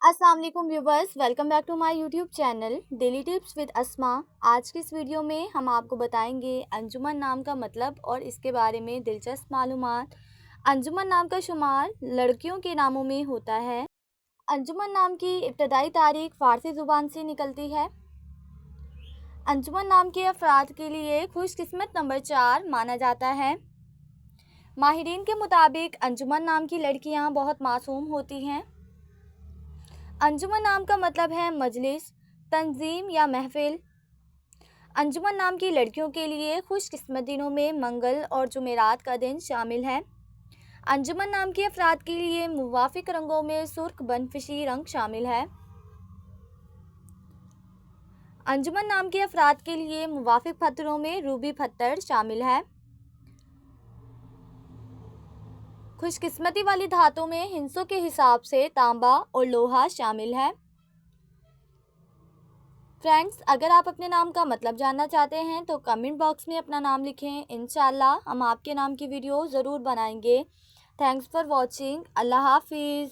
अस्सलाम वालेकुम viewers, welcome back to my YouTube channel daily tips with Asma. आज की इस वीडियो में हम आपको बताएंगे अंजुमन नाम का मतलब और इसके बारे में दिलचस्प मालूमात। अंजुमन नाम का शुमार लड़कियों के नामों में होता है। अंजुमन नाम की इब्तदाई तारीख फ़ारसी ज़ुबान से निकलती है। अंजुमन नाम के अफराद के लिए खुशकिस्मत नंबर 4 माना जाता है। माहिरीन के मुताबिक अंजुमन नाम की लड़कियां बहुत मासूम होती हैं। अंजुमन नाम का मतलब है मजलिस, तंजीम या महफिल। अंजुमन नाम की लड़कियों के लिए खुशकिस्मत दिनों में मंगल और जुमेरात का दिन शामिल है। अंजुमन नाम के अफराद के लिए मुवाफिक रंगों में सुर्ख बनफशी रंग शामिल है। अंजुमन नाम के अफराद के लिए मुवाफिक पत्थरों में रूबी पत्थर शामिल है। खुशकिस्मती वाली धातों में हिंसों के हिसाब से तांबा और लोहा शामिल है। फ्रेंड्स, अगर आप अपने नाम का मतलब जानना चाहते हैं तो कमेंट बॉक्स में अपना नाम लिखें। इंशाल्लाह हम आपके नाम की वीडियो ज़रूर बनाएंगे। Thanks for watching. अल्लाह हाफिज़।